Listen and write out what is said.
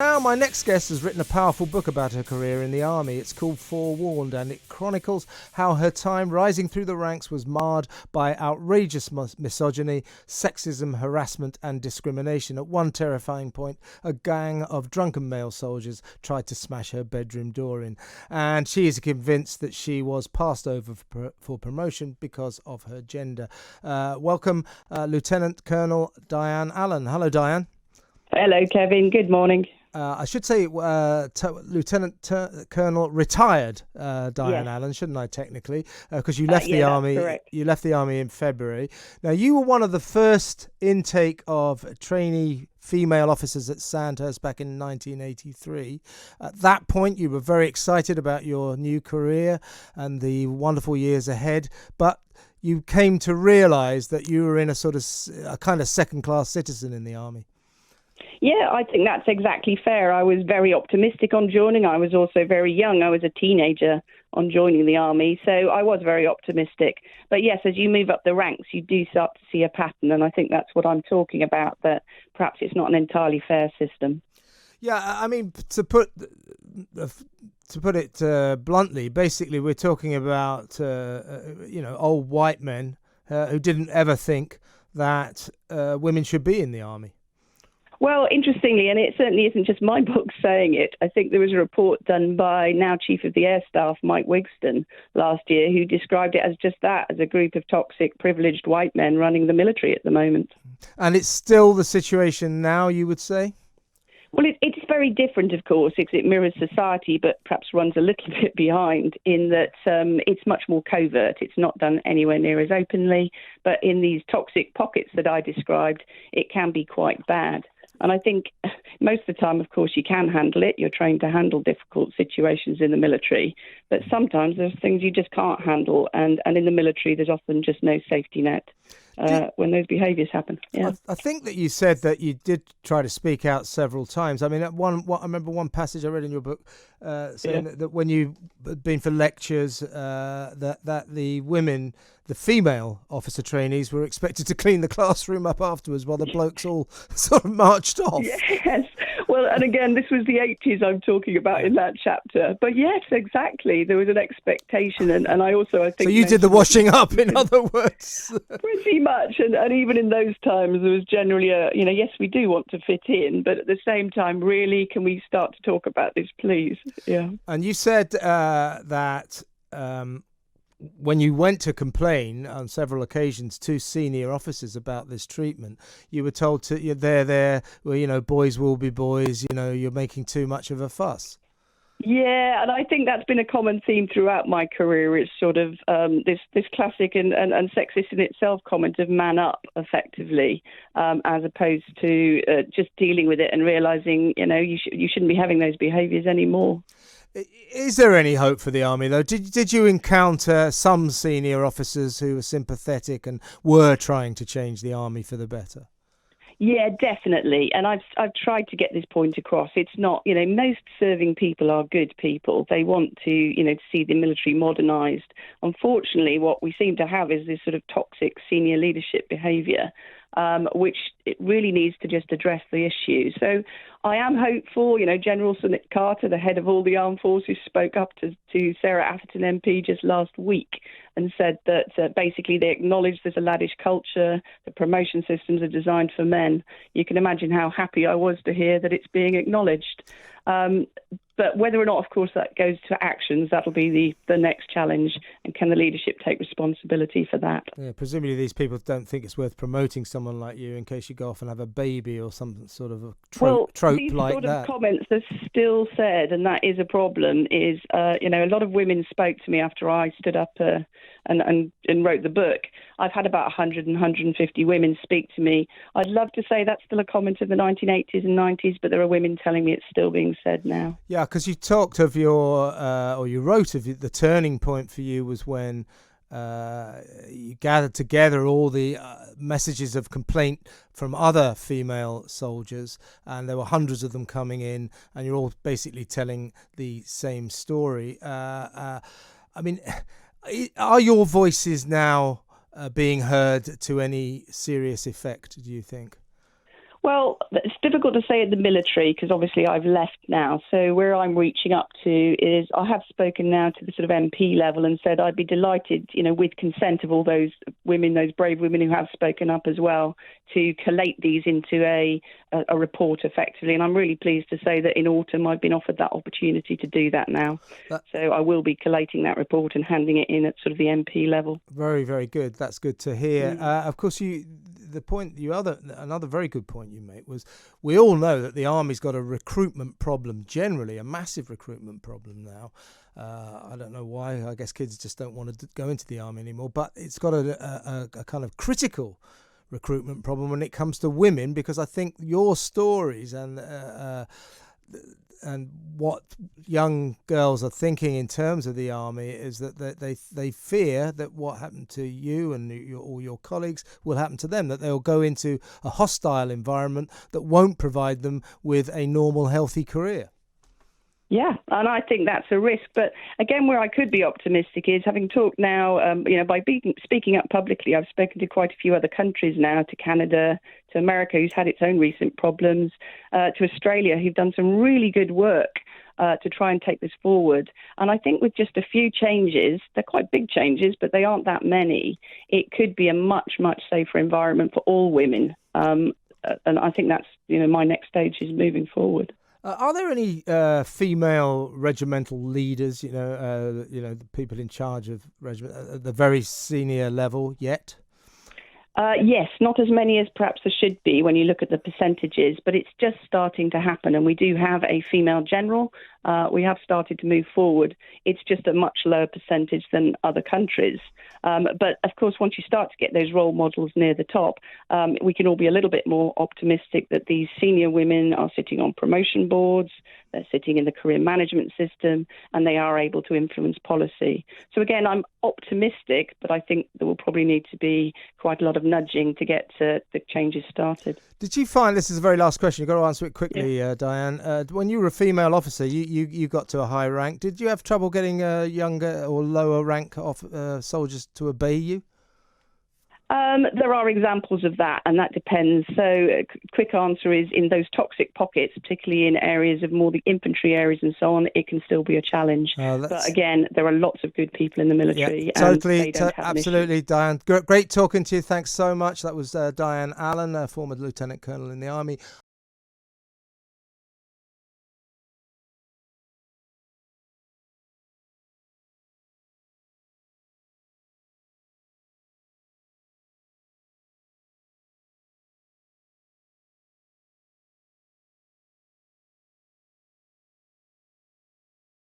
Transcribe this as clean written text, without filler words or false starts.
Now, my next guest has written a powerful book about her career in the army. It's called Forewarned, and it chronicles how her time rising through the ranks was marred by outrageous misogyny, sexism, harassment and discrimination. At one terrifying point, a gang of drunken male soldiers tried to smash her bedroom door in, and she is convinced that she was passed over for promotion because of her gender. Welcome, Lieutenant Colonel Diane Allen. Hello, Diane. Hello, Kevin. Good morning. I should say Lieutenant Colonel retired Diane Allen, shouldn't I? Technically, because you left the army. Correct. You left the army in February. Now, you were one of the first intake of trainee female officers at Sandhurst back in 1983. At that point, you were very excited about your new career and the wonderful years ahead, but you came to realise that you were in a kind of second-class citizen in the army. Yeah, I think that's exactly fair. I was very optimistic on joining. I was also very young. I was a teenager on joining the army, so I was very optimistic. But yes, as you move up the ranks, you do start to see a pattern, and I think that's what I'm talking about, that perhaps it's not an entirely fair system. Yeah, I mean, to put it bluntly, basically we're talking about old white men who didn't ever think that women should be in the army. Well, interestingly, and it certainly isn't just my book saying it, I think there was a report done by now Chief of the Air Staff, Mike Wigston, last year, who described it as just that, as a group of toxic, privileged white men running the military at the moment. And it's still the situation now, you would say? Well, it's very different, of course, because it mirrors society, but perhaps runs a little bit behind in that it's much more covert. It's not done anywhere near as openly, but in these toxic pockets that I described, it can be quite bad. And I think most of the time, of course, you can handle it. You're trained to handle difficult situations in the military. But sometimes there's things you just can't handle. And in the military, there's often just no safety net when those behaviours happen. Yeah. I think that you said that you did try to speak out several times. I mean, I remember one passage I read in your book saying that when you've been for lectures, that the women, the female officer trainees, were expected to clean the classroom up afterwards while the blokes all sort of marched off. Yes. Well, and again, this was the 80s I'm talking about in that chapter. But yes, exactly. There was an expectation. And I think... So you did the washing up, in other words. Pretty much. And even in those times, there was generally yes, we do want to fit in. But at the same time, really, can we start to talk about this, please? Yeah. And you said that... when you went to complain on several occasions to senior officers about this treatment, you were told boys will be boys, you're making too much of a fuss. Yeah, and I think that's been a common theme throughout my career. It's sort of this classic and sexist in itself comment of man up, effectively, as opposed to just dealing with it and realising, you shouldn't be having those behaviours anymore. Is there any hope for the army, though? Did you encounter some senior officers who were sympathetic and were trying to change the army for the better? Yeah, definitely. And I've tried to get this point across. It's not, most serving people are good people. They want to, to see the military modernised. Unfortunately, what we seem to have is this sort of toxic senior leadership behaviour, which it really needs to just address the issue. So I am hopeful. General Sunit Carter, the head of all the armed forces, spoke up to Sarah Atherton MP just last week and said that basically they acknowledge there's a laddish culture, the promotion systems are designed for men. You can imagine how happy I was to hear that it's being acknowledged. But whether or not, of course, that goes to actions, that'll be the next challenge. And can the leadership take responsibility for that? Yeah, presumably these people don't think it's worth promoting someone like you in case you go off and have a baby or some sort of a trope these like sort that. Of comments are still said, and that is a problem, is, a lot of women spoke to me after I stood up and wrote the book. I've had about 150 women speak to me. I'd love to say that's still a comment of the 1980s and 90s, but there are women telling me it's still being said now. Yeah, because you talked of you wrote of the turning point for you was when you gathered together all the messages of complaint from other female soldiers, and there were hundreds of them coming in, and you're all basically telling the same story. I mean, are your voices now being heard to any serious effect, do you think? Well, it's difficult to say at the military because obviously I've left now. So where I'm reaching up to is I have spoken now to the sort of MP level and said I'd be delighted, with consent of all those women, those brave women who have spoken up as well, to collate these into a report effectively. And I'm really pleased to say that in autumn I've been offered that opportunity to do that now. So I will be collating that report and handing it in at sort of the MP level. Very, very good. That's good to hear. Of course, another very good point you make was we all know that the Army's got a recruitment problem generally, a massive recruitment problem now. I don't know why. I guess kids just don't want to go into the Army anymore, but it's got a kind of critical recruitment problem when it comes to women, because I think your stories and what young girls are thinking in terms of the Army is that they fear that what happened to you and all your colleagues will happen to them, that they'll go into a hostile environment that won't provide them with a normal, healthy career. Yeah, and I think that's a risk. But again, where I could be optimistic is having talked now, by speaking up publicly, I've spoken to quite a few other countries now, to Canada, to America, who's had its own recent problems, to Australia, who've done some really good work to try and take this forward. And I think with just a few changes, they're quite big changes, but they aren't that many, it could be a much, much safer environment for all women. And I think that's, my next stage is moving forward. Are there any female regimental leaders, the people in charge of regiment at the very senior level yet? Yes, not as many as perhaps there should be when you look at the percentages, but it's just starting to happen. And we do have a female general. We have started to move forward. It's just a much lower percentage than other countries. But of course, once you start to get those role models near the top, we can all be a little bit more optimistic that these senior women are sitting on promotion boards, they're sitting in the career management system, and they are able to influence policy. So again, I'm optimistic, but I think there will probably need to be quite a lot of nudging to get the changes started. Did you find, this is the very last question, you've got to answer it quickly, Diane, when you were a female officer, you got to a high rank, did you have trouble getting younger or lower rank soldiers to obey you? There are examples of that, and that depends. So a quick answer is in those toxic pockets, particularly in areas of more the infantry areas and so on, it can still be a challenge. But again, there are lots of good people in the military. Yeah, totally, absolutely, Diane. Great talking to you. Thanks so much. That was Diane Allen, former Lieutenant Colonel in the Army.